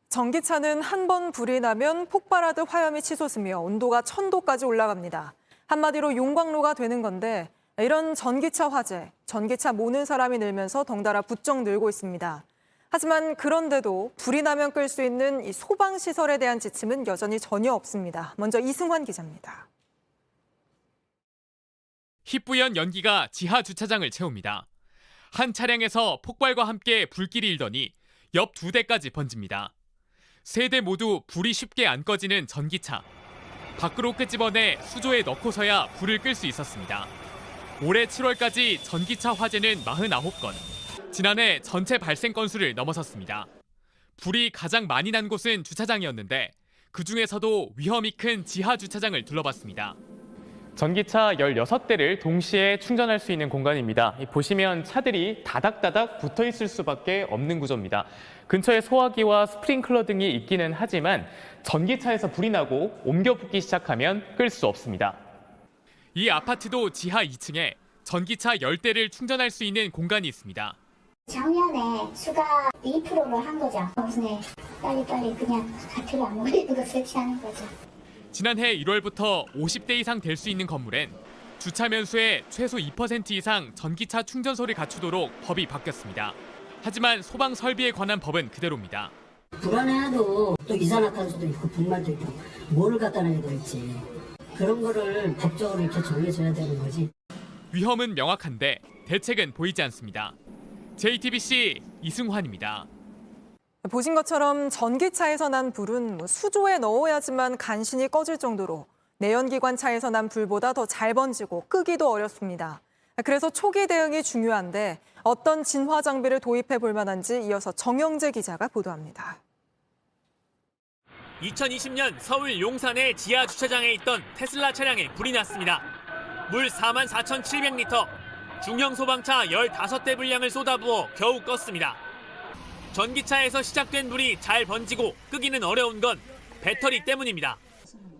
전기차는 한 번 불이 나면 폭발하듯 화염이 치솟으며 온도가 1000도까지 올라갑니다. 한마디로 용광로가 되는 건데 이런 전기차 화재, 전기차 모는 사람이 늘면서 덩달아 부쩍 늘고 있습니다. 하지만 그런데도 불이 나면 끌 수 있는 이 소방시설에 대한 지침은 여전히 전혀 없습니다. 먼저 이승환 기자입니다. 희뿌연 연기가 지하 주차장을 채웁니다. 한 차량에서 폭발과 함께 불길이 일더니 옆 2대까지 번집니다. 3대 모두 불이 쉽게 안 꺼지는 전기차. 밖으로 끄집어내 수조에 넣고서야 불을 끌 수 있었습니다. 올해 7월까지 전기차 화재는 49건. 지난해 전체 발생 건수를 넘어섰습니다. 불이 가장 많이 난 곳은 주차장이었는데 그중에서도 위험이 큰 지하 주차장을 둘러봤습니다. 전기차 16대를 동시에 충전할 수 있는 공간입니다. 보시면 차들이 다닥다닥 붙어 있을 수밖에 없는 구조입니다. 근처에 소화기와 스프링클러 등이 있기는 하지만 전기차에서 불이 나고 옮겨 붙기 시작하면 끌 수 없습니다. 이 아파트도 지하 2층에 전기차 10대를 충전할 수 있는 공간이 있습니다. 작년에 추가 2%를 한 거죠. 그래서 빨리 그냥 가트를 안 먹이는 거 설치하는 거죠. 지난해 1월부터 50대 이상 될 수 있는 건물엔 주차 면수의 최소 2% 이상 전기차 충전소를 갖추도록 법이 바뀌었습니다. 하지만 소방 설비에 관한 법은 그대로입니다. 불안해도 또 이산화탄소도 있고 분말도 있고 뭐를 갖다 놔야 될지 그런 거를 법적으로 이렇게 정해줘야 되는 거지. 위험은 명확한데 대책은 보이지 않습니다. JTBC 이승환입니다. 보신 것처럼 전기차에서 난 불은 수조에 넣어야지만 간신히 꺼질 정도로 내연기관 차에서 난 불보다 더 잘 번지고 끄기도 어렵습니다. 그래서 초기 대응이 중요한데 어떤 진화 장비를 도입해 볼 만한지 이어서 정영재 기자가 보도합니다. 2020년 서울 용산의 지하 주차장에 있던 테슬라 차량에 불이 났습니다. 물 44,700리터, 중형 소방차 15대 분량을 쏟아부어 겨우 껐습니다. 전기차에서 시작된 불이 잘 번지고 끄기는 어려운 건 배터리 때문입니다.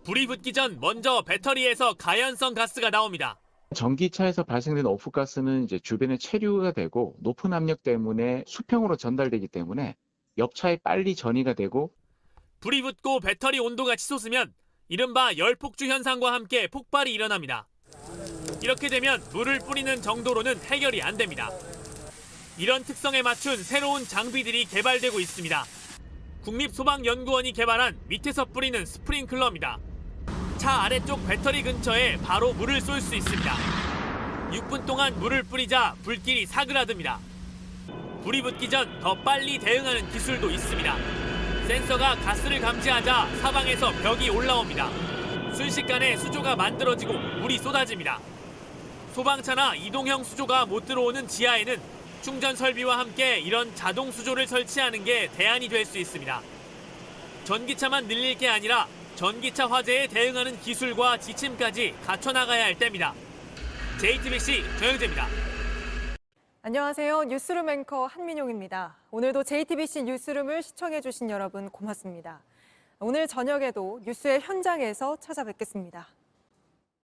불이 붙기 전 먼저 배터리에서 가연성 가스가 나옵니다. 전기차에서 발생되는 오프가스는 이제 주변에 체류가 되고 높은 압력 때문에 수평으로 전달되기 때문에 옆 차에 빨리 전이가 되고 불이 붙고 배터리 온도가 치솟으면 이른바 열폭주 현상과 함께 폭발이 일어납니다. 이렇게 되면 물을 뿌리는 정도로는 해결이 안 됩니다. 이런 특성에 맞춘 새로운 장비들이 개발되고 있습니다. 국립소방연구원이 개발한 밑에서 뿌리는 스프링클러입니다. 차 아래쪽 배터리 근처에 바로 물을 쏠 수 있습니다. 6분 동안 물을 뿌리자 불길이 사그라듭니다. 불이 붙기 전 더 빨리 대응하는 기술도 있습니다. 센서가 가스를 감지하자 사방에서 벽이 올라옵니다. 순식간에 수조가 만들어지고 물이 쏟아집니다. 소방차나 이동형 수조가 못 들어오는 지하에는 충전 설비와 함께 이런 자동 수조를 설치하는 게 대안이 될 수 있습니다. 전기차만 늘릴 게 아니라 전기차 화재에 대응하는 기술과 지침까지 갖춰나가야 할 때입니다. JTBC 정영재입니다. 안녕하세요. 뉴스룸 앵커 한민용입니다. 오늘도 JTBC 뉴스룸을 시청해주신 여러분 고맙습니다. 오늘 저녁에도 뉴스의 현장에서 찾아뵙겠습니다.